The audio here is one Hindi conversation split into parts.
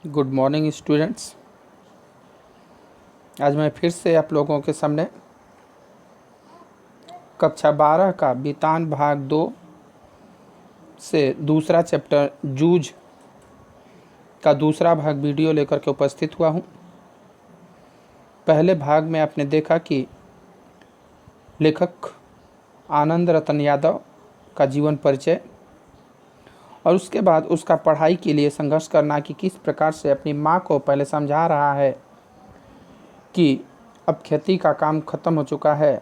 Good morning students. आज मैं फिर से आप लोगों के सामने कक्षा 12 का बितान भाग 2 से दूसरा चैप्टर जूझ का दूसरा भाग वीडियो लेकर के उपस्थित हुआ हूँ। पहले भाग में आपने देखा कि लेखक आनंद रतन यादव का जीवन परिचय और उसके बाद उसका पढ़ाई के लिए संघर्ष करना कि किस प्रकार से अपनी माँ को पहले समझा रहा है कि अब खेती का काम ख़त्म हो चुका है।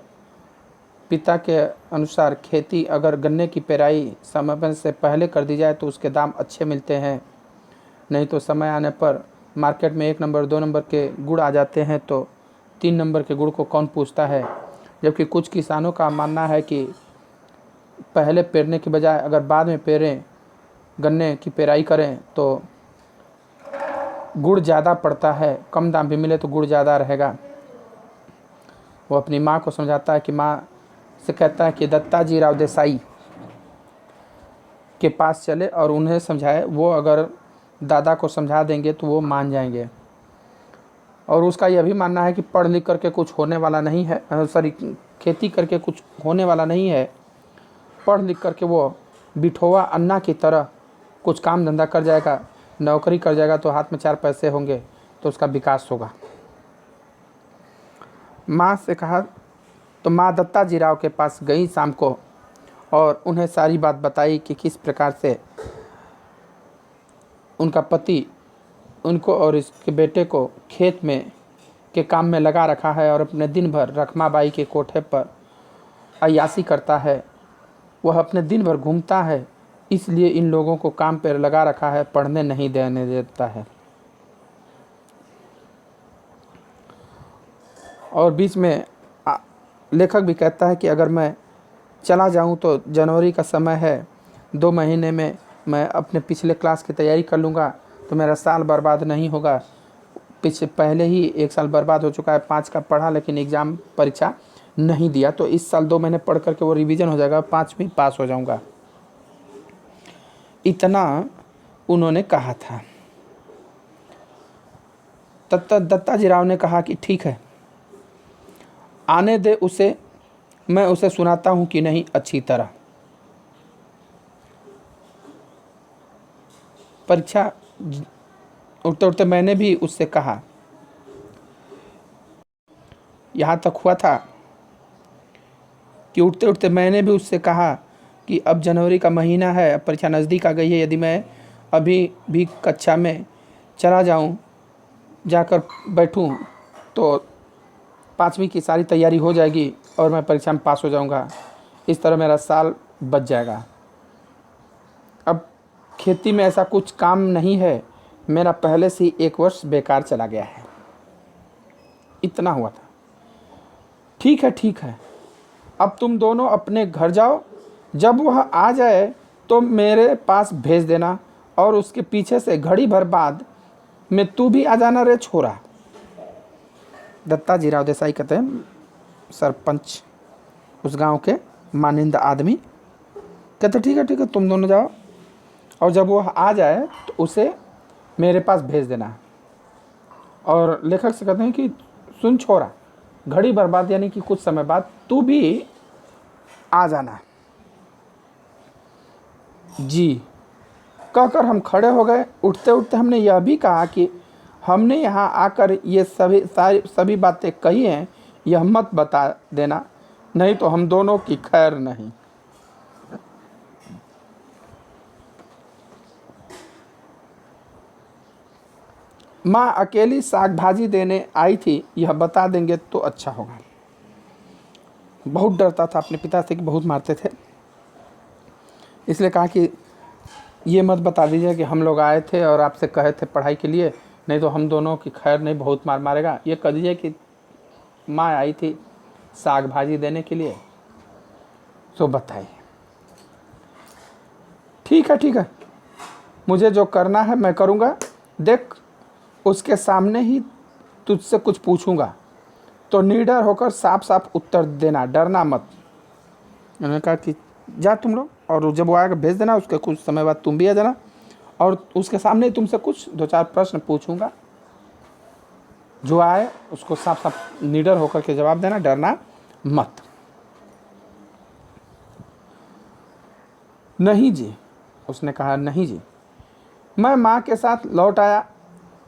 पिता के अनुसार खेती अगर गन्ने की पेराई समय से पहले कर दी जाए तो उसके दाम अच्छे मिलते हैं, नहीं तो समय आने पर मार्केट में 1 नंबर 2 नंबर के गुड़ आ जाते हैं तो 3 नंबर के गुड़ को कौन पूछता है। जबकि कुछ किसानों का मानना है कि पहले पेरने की बजाय अगर बाद में पेरें, गन्ने की पेराई करें तो गुड़ ज़्यादा पड़ता है, कम दाम भी मिले तो गुड़ ज़्यादा रहेगा। वो अपनी माँ को समझाता है कि माँ से कहता है कि दत्ता जी राव देसाई के पास चले और उन्हें समझाए। वो अगर दादा को समझा देंगे तो वो मान जाएंगे। और उसका यह भी मानना है कि पढ़ लिख करके कुछ होने वाला नहीं है, खेती करके कुछ होने वाला नहीं है। पढ़ लिख करके वो बिठोवा अन्ना की तरह कुछ काम धंधा कर जाएगा, नौकरी कर जाएगा तो हाथ में 4 पैसे होंगे तो उसका विकास होगा। माँ से कहा तो माँ दत्ता जी राव के पास गई शाम को और उन्हें सारी बात बताई कि किस प्रकार से उनका पति उनको और इसके बेटे को खेत में के काम में लगा रखा है और अपने दिन भर रखमाबाई के कोठे पर अय्याशी करता है। वह अपने दिन भर घूमता है, इसलिए इन लोगों को काम पर लगा रखा है, पढ़ने नहीं देने देता है। और बीच में लेखक भी कहता है कि अगर मैं चला जाऊं तो जनवरी का समय है, 2 महीने में मैं अपने पिछले क्लास की तैयारी कर लूँगा तो मेरा साल बर्बाद नहीं होगा। पहले ही 1 साल बर्बाद हो चुका है, 5 का पढ़ा लेकिन एग्ज़ाम परीक्षा नहीं दिया, तो इस साल 2 महीने पढ़ करके वो रिवीजन हो जाएगा, 5वीं पास हो जाऊँगा। इतना उन्होंने कहा था। दत्ता जी राव ने कहा कि ठीक है, आने दे उसे, मैं उसे सुनाता हूँ कि नहीं अच्छी तरह। परीक्षा उठते उठते मैंने भी उससे कहा, यहाँ तक हुआ था कि उठते उठते मैंने भी उससे कहा कि अब जनवरी का महीना है, अब परीक्षा नज़दीक आ गई है, यदि मैं अभी भी कक्षा में चला जाऊँ, जाकर बैठूँ तो 5वीं की सारी तैयारी हो जाएगी और मैं परीक्षा में पास हो जाऊंगा। इस तरह मेरा साल बच जाएगा। अब खेती में ऐसा कुछ काम नहीं है, मेरा पहले से ही 1 वर्ष बेकार चला गया है। इतना हुआ था। ठीक है, अब तुम दोनों अपने घर जाओ, जब वह आ जाए तो मेरे पास भेज देना और उसके पीछे से घड़ी भर बाद में तू भी आ जाना रे छोरा। दत्ता जी राव देसाई कहते हैं सरपंच, उस गांव के मानिंदा आदमी। कहते ठीक है, तुम दोनों जाओ और जब वो आ जाए तो उसे मेरे पास भेज देना। और लेखक से कहते हैं कि सुन छोरा, घड़ी भर बाद यानी कि कुछ समय बाद तू भी आ जाना। जी कहकर हम खड़े हो गए। उठते उठते हमने यह भी कहा कि हमने यहाँ आकर ये सभी बातें कही हैं, यह मत बता देना, नहीं तो हम दोनों की खैर नहीं। माँ अकेली साग भाजी देने आई थी, यह बता देंगे तो अच्छा होगा। बहुत डरता था अपने पिता से कि बहुत मारते थे, इसलिए कहा कि ये मत बता दीजिए कि हम लोग आए थे और आपसे कहे थे पढ़ाई के लिए, नहीं तो हम दोनों की खैर नहीं, बहुत मार मारेगा। ये कह दीजिए कि माँ आई थी साग भाजी देने के लिए। तो बताइए, ठीक है, मुझे जो करना है मैं करूँगा। देख, उसके सामने ही तुझसे कुछ पूछूंगा तो निडर होकर साफ साफ उत्तर देना, डरना मत। उन्होंने कहा कि जा तुम लोग, और जब वो आएगा भेज देना, उसके कुछ समय बाद तुम भी आ जाना और उसके सामने तुमसे कुछ 2-4 प्रश्न पूछूंगा, जो आए उसको साफ साफ निडर होकर के जवाब देना, डरना मत। नहीं जी, उसने कहा, नहीं जी। मैं माँ के साथ लौट आया।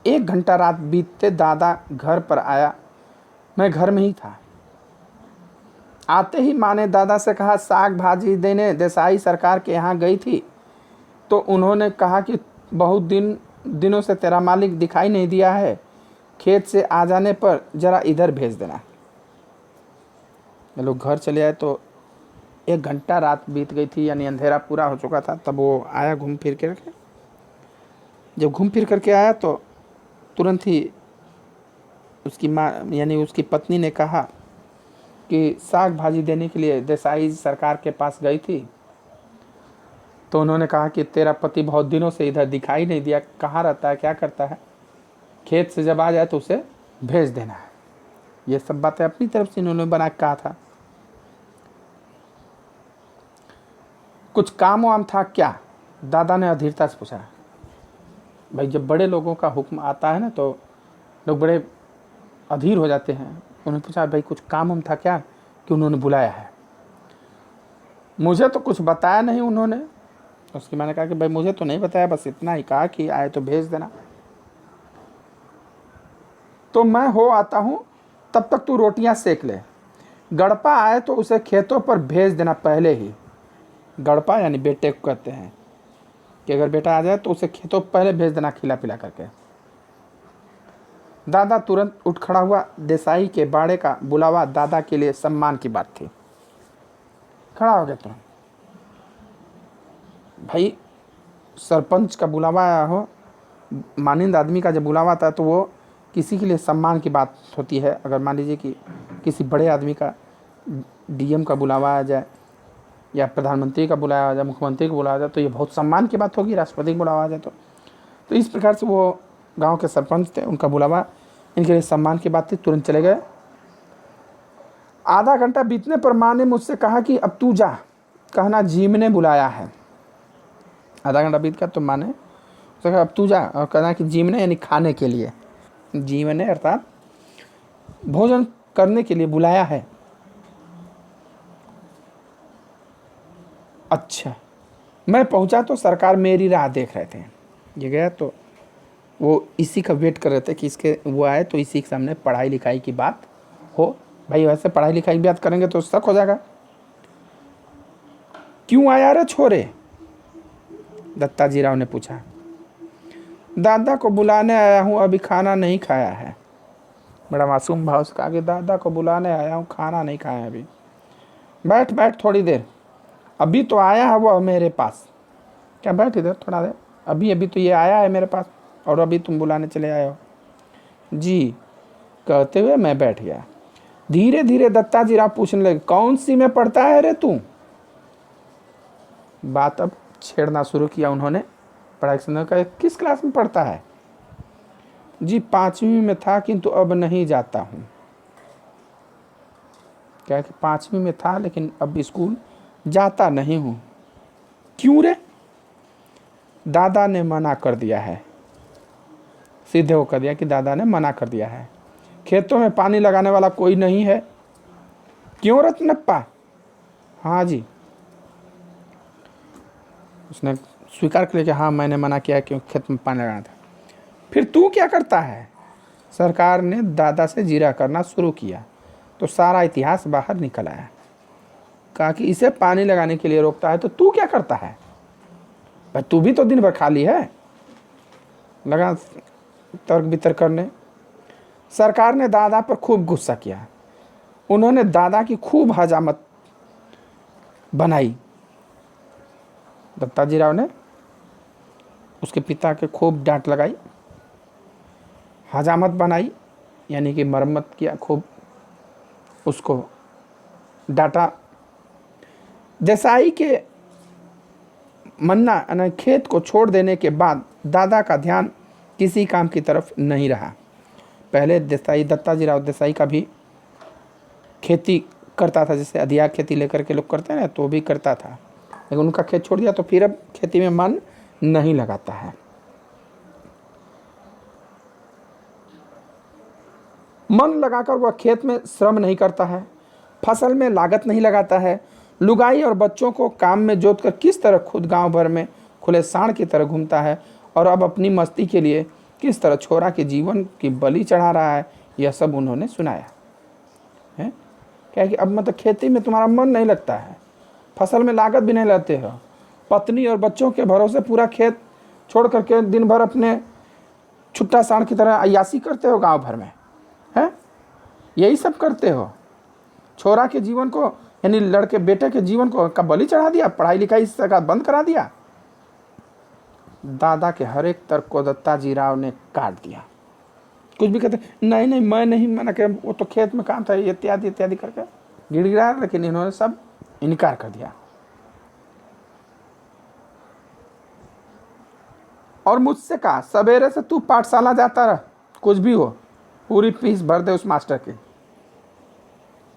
1 घंटा रात बीतते दादा घर पर आया। मैं घर में ही था। आते ही माँ ने दादा से कहा, साग भाजी देने देसाई सरकार के यहाँ गई थी तो उन्होंने कहा कि बहुत दिनों से तेरा मालिक दिखाई नहीं दिया है, खेत से आ जाने पर जरा इधर भेज देना। ये लोग घर चले आए तो 1 घंटा रात बीत गई थी, यानी अंधेरा पूरा हो चुका था। तब वो आया घूम फिर करके। जब घूम फिर करके आया तो तुरंत ही उसकी माँ यानी उसकी पत्नी ने कहा कि साग भाजी देने के लिए देसाई सरकार के पास गई थी तो उन्होंने कहा कि तेरा पति बहुत दिनों से इधर दिखाई नहीं दिया, कहाँ रहता है, क्या करता है, खेत से जब आ जाए तो उसे भेज देना है। ये सब बातें अपनी तरफ से इन्होंने बना के कहा था। कुछ काम वाम था क्या? दादा ने अधीरता से पूछा। भाई जब बड़े लोगों का हुक्म आता है ना तो लोग बड़े अधीर हो जाते हैं। उन्होंने पूछा, भाई कुछ काम वाम था क्या कि उन्होंने बुलाया है? मुझे तो कुछ बताया नहीं उन्होंने। उसकी माँ ने कहा कि भाई मुझे तो नहीं बताया, बस इतना ही कहा कि आए तो भेज देना। तो मैं हो आता हूँ, तब तक तू रोटियां सेक ले। गड़पा आए तो उसे खेतों पर भेज देना पहले ही। गड़पा यानी बेटे को कहते हैं कि अगर बेटा आ जाए तो उसे खेतों पर पहले भेज देना, खिला पिला करके। दादा तुरंत उठ खड़ा हुआ। देसाई के बाड़े का बुलावा दादा के लिए सम्मान की बात थी। खड़ा हो गया तुरंत। भाई सरपंच का बुलावा आया हो, मानिंद आदमी का जब बुलावा आता है तो वो किसी के लिए सम्मान की बात होती है। अगर मान लीजिए कि किसी बड़े आदमी का डीएम का बुलावा आ जाए या प्रधानमंत्री का बुलाया आ जाए, मुख्यमंत्री का बुलाया आ जाए तो ये बहुत सम्मान की बात होगी। राष्ट्रपति का बुलावा आ जाए तो इस प्रकार से वो गांव के सरपंच थे, उनका बुलावा इनके लिए सम्मान की बात थी। तुरंत चले गए। आधा घंटा बीतने पर माँ ने मुझसे कहा कि अब तू जा, कहना जीम ने बुलाया है। आधा घंटा बीत गया तो माँ ने उससे कहा अब तू जा, और कहना कि जीम ने यानी खाने के लिए, जीम ने अर्थात भोजन करने के लिए बुलाया है। अच्छा। मैं पहुंचा तो सरकार मेरी राह देख रहे थे। ये गया तो वो इसी का वेट कर रहे थे कि इसके वो आए तो इसी के सामने पढ़ाई लिखाई की बात हो। भाई वैसे पढ़ाई लिखाई की बात करेंगे तो शक हो जाएगा। क्यों आया रे छोरे? दत्ताजी राव ने पूछा। दादा को बुलाने आया हूँ, अभी खाना नहीं खाया है। बड़ा मासूम भाव से कहा कि दादा को बुलाने आया हूँ, खाना नहीं खाया अभी। बैठ बैठ थोड़ी देर, अभी तो आया है वो मेरे पास। क्या बैठ इधर थोड़ा देर, अभी अभी तो ये आया है मेरे पास और अभी तुम बुलाने चले आए हो? जी, कहते हुए मैं बैठ गया। धीरे धीरे दत्ताजी राव पूछने लगे, कौन सी में पढ़ता है रे तू? बात अब छेड़ना शुरू किया उन्होंने। पढ़ाई सुनने का, किस क्लास में पढ़ता है? जी 5वीं में था किंतु अब नहीं जाता हूँ। क्या कि 5वीं में था लेकिन अब स्कूल जाता नहीं हूँ। क्यों रे? दादा ने मना कर दिया है। सीधे होकर दिया कि दादा ने मना कर दिया है। खेतों में पानी लगाने वाला कोई नहीं है। क्यों रत्नप्पा? हाँ जी। उसने स्वीकार कर लिया कि हाँ मैंने मना किया क्योंकि खेत में पानी लगाना था। फिर तू क्या करता है? सरकार ने दादा से जीरा करना शुरू किया तो सारा इतिहास बाहर निकल आया। कहा कि इसे पानी लगाने के लिए रोकता है तो तू क्या करता है? भाई तू भी तो दिन भर खाली है। लगा तर्क बितर्क करने। सरकार ने दादा पर खूब गुस्सा किया। उन्होंने दादा की खूब हजामत बनाई। दत्ताजी राव ने उसके पिता के खूब डांट लगाई, हजामत बनाई यानी कि मरम्मत किया, खूब उसको डांटा। देसाई के मन्ना खेत को छोड़ देने के बाद दादा का ध्यान किसी काम की तरफ नहीं रहा। पहले दत्ताजी राव देसाई का भी खेती करता था, जैसे अधिया खेती लेकर के लोग करते हैं ना, तो भी करता था, लेकिन उनका खेत छोड़ दिया तो फिर अब खेती में मन नहीं लगाता है। मन लगाकर वह खेत में श्रम नहीं करता है, फसल में लागत नहीं लगाता है, लुगाई और बच्चों को काम में जोतकर किस तरह खुद गांव भर में खुले सांड की तरह घूमता है और अब अपनी मस्ती के लिए किस तरह छोरा के जीवन की बलि चढ़ा रहा है, यह सब उन्होंने सुनाया है। क्या कि अब मतलब खेती में तुम्हारा मन नहीं लगता है, फसल में लागत भी नहीं लेते हो, पत्नी और बच्चों के भरोसे पूरा खेत छोड़ करके दिन भर अपने छुट्टा सांड की तरह अय्यासी करते हो गांव भर में, है यही सब करते हो। छोरा के जीवन को यानी लड़के बेटे के जीवन को का बलि चढ़ा दिया, पढ़ाई लिखाई इस तरह बंद करा दिया। दादा के हर एक तर्क को दत्ताजी राव ने काट दिया। कुछ भी कहते नहीं नहीं मैं नहीं मना कर, वो तो खेत में काम था इत्यादि इत्यादि करके गिड़गिड़ाया, लेकिन इन्होंने सब इनकार कर दिया। और मुझसे कहा सवेरे से तू पाठशाला जाता रह, कुछ भी हो पूरी फीस भर दे उस मास्टर की।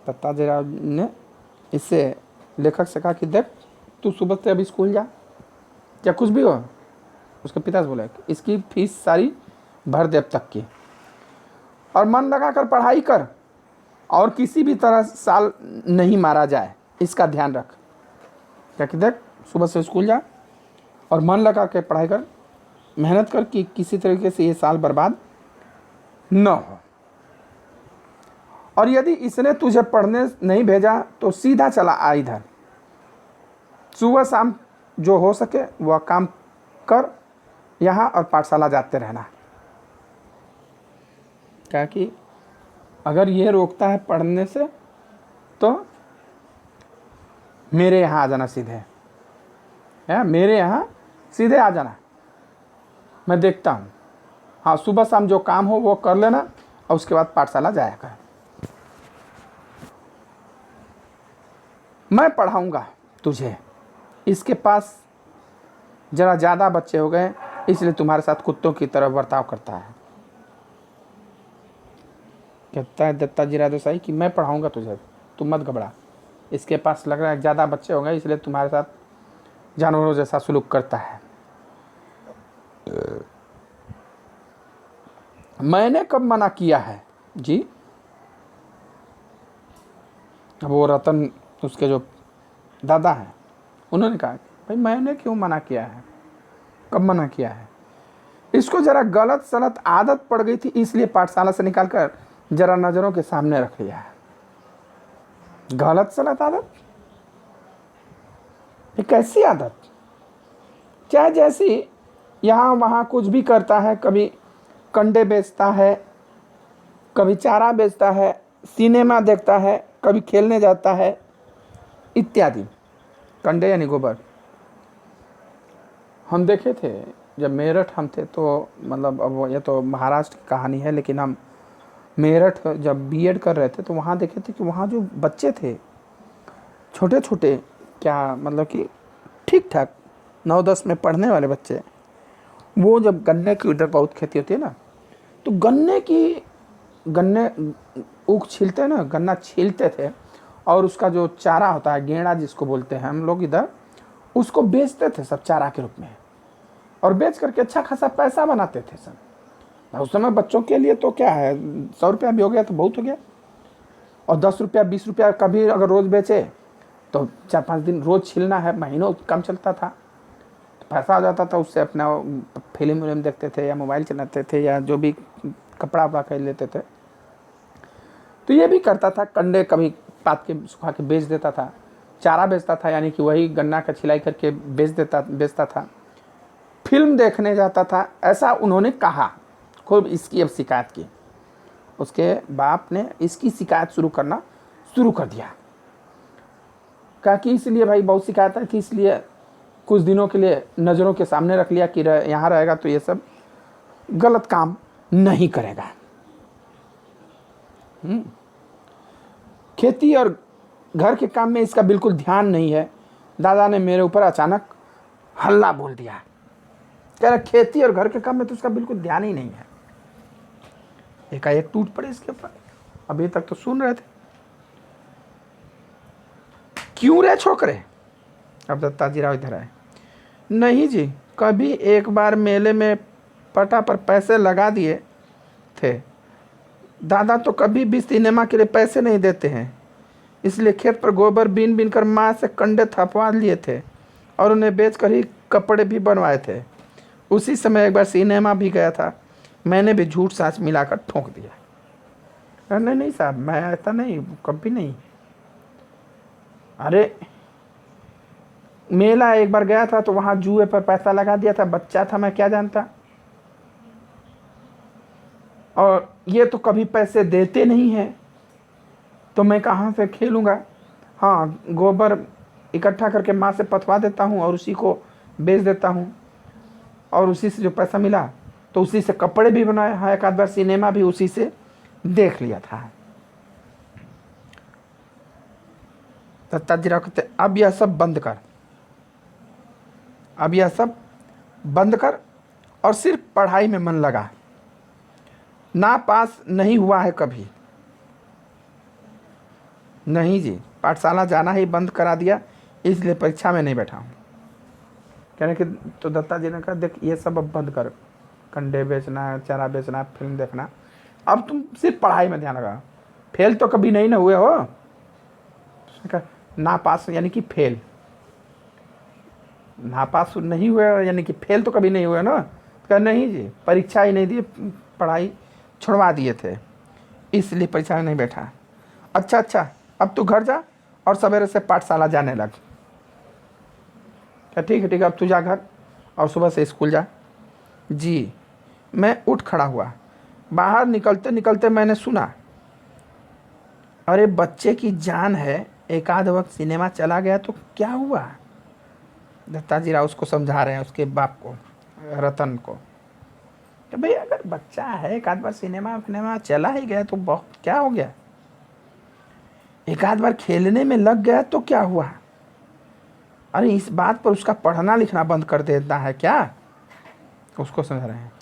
दत्ताजी राव ने इससे लेखक से कहा कि देख तू सुबह से अभी स्कूल जा, या कुछ भी हो। उसके पिता से बोला इसकी फीस सारी भर दे अब तक की, और मन लगाकर पढ़ाई कर और किसी भी तरह साल नहीं मारा जाए, इसका ध्यान रख। क्या कि देख सुबह से स्कूल जा और मन लगा के पढ़ाई कर, मेहनत कर कि किसी तरीके से ये साल बर्बाद न हो। और यदि इसने तुझे पढ़ने नहीं भेजा तो सीधा चला आ इधर, सुबह शाम जो हो सके वह काम कर यहाँ और पाठशाला जाते रहना। क्या कि अगर ये रोकता है पढ़ने से तो मेरे यहाँ आ जाना सीधे, है मेरे यहाँ सीधे आ जाना, मैं देखता हूँ। हाँ सुबह शाम जो काम हो वो कर लेना और उसके बाद पाठशाला जाया कर। मैं पढ़ाऊँगा तुझे, इसके पास ज़रा ज़्यादा बच्चे हो गए इसलिए तुम्हारे साथ कुत्तों की तरह बर्ताव करता है। कहता है दत्ताजी राव देसाई कि मैं पढ़ाऊँगा तुझे, तुम मत घबरा, इसके पास लग रहा है ज़्यादा बच्चे हो गए इसलिए तुम्हारे साथ जानवरों जैसा सलूक करता है। मैंने कब मना किया है जी? वो रतन उसके जो दादा हैं उन्होंने कहा भाई मैंने क्यों मना किया है, कब मना किया है? इसको ज़रा गलत सलत आदत पड़ गई थी इसलिए पाठशाला से निकालकर ज़रा नज़रों के सामने रख लिया है। गलत सलत आदत, ये कैसी आदत? चाहे जैसी यहाँ वहाँ कुछ भी करता है, कभी कंडे बेचता है, कभी चारा बेचता है, सिनेमा देखता है, कभी खेलने जाता है इत्यादि। कंडे यानी गोबर। हम देखे थे जब मेरठ हम थे तो मतलब अब ये तो महाराष्ट्र की कहानी है, लेकिन हम मेरठ जब बीएड कर रहे थे तो वहाँ देखे थे कि वहाँ जो बच्चे थे छोटे छोटे, क्या मतलब कि ठीक ठाक 9-10 में पढ़ने वाले बच्चे, वो जब गन्ने की उधर बहुत खेती होती है ना, तो गन्ने ऊख छीलते हैं ना, गन्ना छीलते थे और उसका जो चारा होता है गेड़ा जिसको बोलते हैं हम लोग इधर, उसको बेचते थे सब चारा के रूप में, और बेच करके अच्छा खासा पैसा बनाते थे सब। उस समय बच्चों के लिए तो क्या है 100 रुपया भी हो गया तो बहुत हो गया, और 10 रुपया 20 रुपया कभी अगर रोज़ बेचे तो 4-5 दिन रोज़ छीलना है, महीनों काम चलता था, तो पैसा आ जाता था। उससे अपना फिल्म विल्म देखते थे या मोबाइल चलाते थे या जो भी कपड़ा वपड़ा खरीद लेते थे। तो ये भी करता था, कंडे कभी पात के सुखा के बेच देता था, चारा बेचता था यानी कि वही गन्ना का छिलाई करके बेचता था, फिल्म देखने जाता था, ऐसा उन्होंने कहा। खूब इसकी अब शिकायत की, उसके बाप ने इसकी शिकायत शुरू कर दिया। कहा कि इसलिए भाई बहुत शिकायत है कि इसलिए कुछ दिनों के लिए नज़रों के सामने रख लिया कि यहाँ रहेगा तो ये सब गलत काम नहीं करेगा। खेती और घर के काम में इसका बिल्कुल ध्यान नहीं है। दादा ने मेरे ऊपर अचानक हल्ला बोल दिया, कह रहा खेती और घर के काम में तो उसका बिल्कुल ध्यान ही नहीं है। एकाएक टूट पड़े इसके ऊपर। अभी तक तो सुन रहे थे, क्यों रे छोकरे? अब दत्ताजी राव इधर आए। नहीं जी, कभी एक बार मेले में पटा पर पैसे लगा दिए थे, दादा तो कभी भी सिनेमा के लिए पैसे नहीं देते हैं, इसलिए खेत पर गोबर बीन बीन कर माँ से कंडे थपवा लिए थे और उन्हें बेचकर ही कपड़े भी बनवाए थे। उसी समय एक बार सिनेमा भी गया था, मैंने भी झूठ साच मिलाकर ठोक दिया। नहीं नहीं साहब, मैं ऐसा नहीं, कभी नहीं। अरे मेला एक बार गया था तो वहाँ जुए पर पैसा लगा दिया था, बच्चा था, मैं क्या जानता। और ये तो कभी पैसे देते नहीं हैं तो मैं कहाँ से खेलूँगा। हाँ, गोबर इकट्ठा करके माँ से पथवा देता हूँ और उसी को बेच देता हूँ, और उसी से जो पैसा मिला तो उसी से कपड़े भी बनाए। हाँ, एक आध बार सिनेमा भी उसी से देख लिया था। दत्ताजी राव कहते अब यह सब बंद कर, अब यह सब बंद कर और सिर्फ पढ़ाई में मन लगा। ना पास नहीं हुआ है कभी। नहीं जी, पाठशाला जाना ही बंद करा दिया, इसलिए परीक्षा में नहीं बैठा हूँ। कहने कि तो दत्ता जी ने कहा देख ये सब अब बंद कर, कंडे बेचना, चारा बेचना, फिल्म देखना, अब तुम सिर्फ पढ़ाई में ध्यान लगा। फेल तो कभी नहीं ना हुए हो। उसने कहा ना पास यानी कि फेल, ना पास नहीं हुए यानी कि फेल तो कभी नहीं हुए ना। कहा नहीं जी, परीक्षा ही नहीं दी, पढ़ाई छुड़वा दिए थे, इसलिए परीक्षा में नहीं बैठा। अच्छा अच्छा, अब तू घर जा और सवेरे से पाठशाला जाने लग। क्या ठीक है ठीक है, अब तू जा घर और सुबह से स्कूल जा। जी। मैं उठ खड़ा हुआ। बाहर निकलते निकलते मैंने सुना, अरे बच्चे की जान है, एक आध वक्त सिनेमा चला गया तो क्या हुआ। दत्ताजी राव उसको समझा रहे हैं, उसके बाप को, रतन को, कि भाई अगर बच्चा है, एक आध बार सिनेमा चला ही गया तो बहुत क्या हो गया, एक आध बार खेलने में लग गया तो क्या हुआ। अरे इस बात पर उसका पढ़ना लिखना बंद कर देना है क्या। उसको समझ रहे हैं?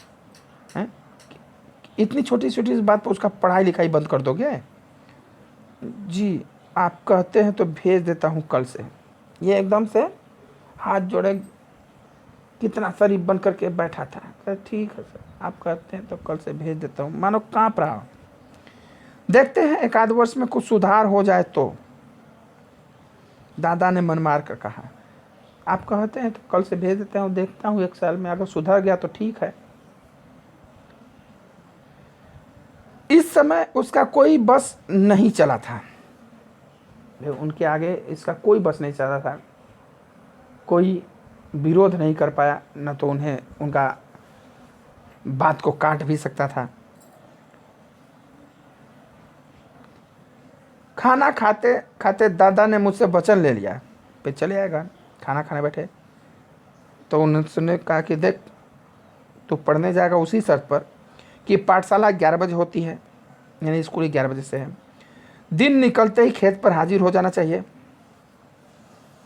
इतनी छोटी छोटी बात पर उसका पढ़ाई लिखाई बंद कर दोगे। जी आप कहते हैं तो भेज देता हूँ कल से। ये एकदम से हाथ जोड़े, कितना शरीफ बन करके बैठा था। ठीक है सर, आप कहते हैं तो कल से भेज देता हूँ। मानो काँप रहा हो। देखते हैं एक आध वर्ष में कुछ सुधार हो जाए तो। दादा ने मन मार कर कहा, आप कहते हैं तो कल से भेज देता हूँ, देखता हूँ एक साल में अगर सुधर गया तो ठीक है। इस समय उसका कोई बस नहीं चला था, उनके आगे इसका कोई बस नहीं चला था। कोई विरोध नहीं कर पाया, न तो उन्हें उनका बात को काट भी सकता था। खाना खाते खाते दादा ने मुझसे वचन ले लिया, फिर चले आएगा। खाना खाने बैठे तो उन्होंने कहा कि देख तू पढ़ने जाएगा उसी शर्त पर कि पाठशाला 11 बजे होती है, यानी स्कूल 11 बजे से है। दिन निकलते ही खेत पर हाजिर हो जाना चाहिए,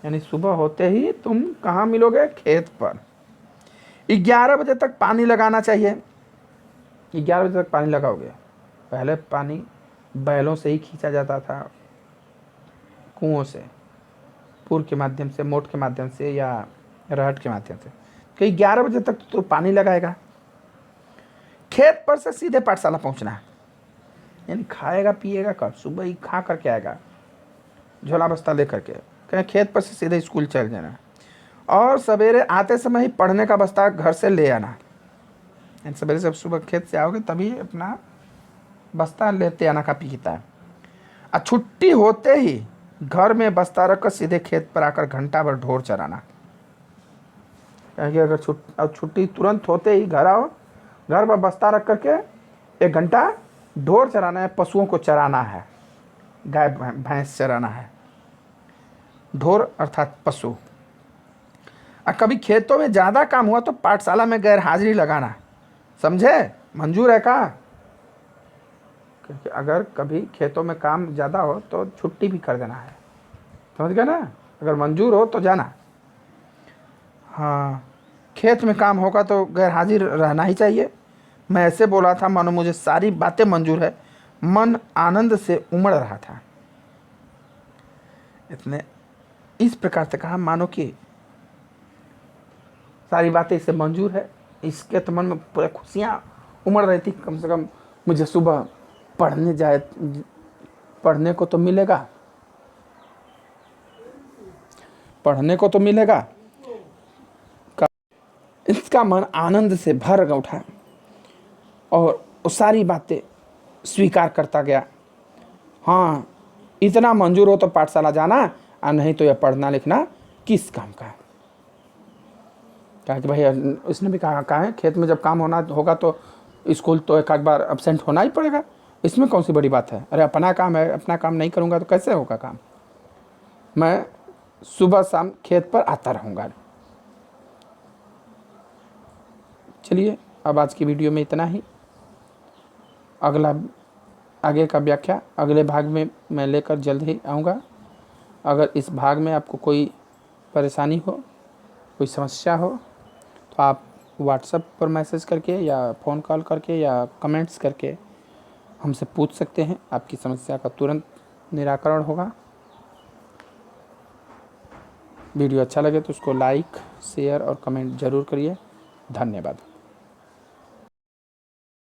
यानी सुबह होते ही तुम कहाँ मिलोगे, खेत पर। 11 बजे तक पानी लगाना चाहिए। 11 बजे तक पानी लगाओगे। पहले पानी बैलों से ही खींचा जाता था, कुओं से, पूर के माध्यम से, मोट के माध्यम से या रहट के माध्यम से। कि 11 बजे तक तो पानी लगाएगा। खेत पर से सीधे पाठशाला पहुंचना है, यानी खाएगा पिएगा कब, सुबह ही खा करके आएगा, झोला बस्ता ले करके। कहीं खेत पर से सीधे स्कूल चल जाना, और सवेरे आते समय ही पढ़ने का बस्ता घर से ले आना। यानी सवेरे से सुबह खेत से आओगे तभी अपना बस्ता लेते आना कापी किताब। और छुट्टी होते ही घर में बस्ता रखकर सीधे खेत पर आकर घंटा भर ढोर चराना। क्योंकि अगर छुट्टी तुरंत होते ही घर आओ, घर पर बस्ता रख करके 1 घंटा ढोर चराना है, पशुओं को चराना है, गाय भैंस चराना है। ढोर अर्थात पशु। और कभी खेतों में ज़्यादा काम हुआ तो पाठशाला में गैर हाजिरी लगाना, समझे, मंजूर है का। क्योंकि अगर कभी खेतों में काम ज़्यादा हो तो छुट्टी भी कर देना है, समझ गए ना। अगर मंजूर हो तो जाना। हाँ, खेत में काम होगा तो गैर हाजिर रहना ही चाहिए। मैं ऐसे बोला था मानो मुझे सारी बातें मंजूर है। मन आनंद से उमड़ रहा था। इतने इस प्रकार से कहा मानो कि सारी बातें इसे मंजूर है। इसके तो मन में पूरे खुशियाँ उमड़ रही थी। कम से कम मुझे सुबह पढ़ने जाए, पढ़ने को तो मिलेगा, पढ़ने को तो मिलेगा। इसका मन आनंद से भर उठा और वो सारी बातें स्वीकार करता गया। हाँ, इतना मंजूर हो तो पाठशाला जाना, और नहीं तो यह पढ़ना लिखना किस काम का है। कहा कि भाई इसने भी कहा है खेत में जब काम होना होगा तो स्कूल तो एक आध बार अब्सेंट होना ही पड़ेगा, इसमें कौन सी बड़ी बात है। अरे अपना काम है, अपना काम नहीं करूँगा तो कैसे होगा काम। मैं सुबह शाम खेत पर आता रहूँगा। चलिए अब आज की वीडियो में इतना ही। आगे का व्याख्या अगले भाग में मैं लेकर जल्द ही आऊँगा। अगर इस भाग में आपको कोई परेशानी हो, कोई समस्या हो, तो आप व्हाट्सएप पर मैसेज करके या फ़ोन कॉल करके या कमेंट्स करके हमसे पूछ सकते हैं। आपकी समस्या का तुरंत निराकरण होगा। वीडियो अच्छा लगे तो उसको लाइक, शेयर और कमेंट ज़रूर करिए। धन्यवाद।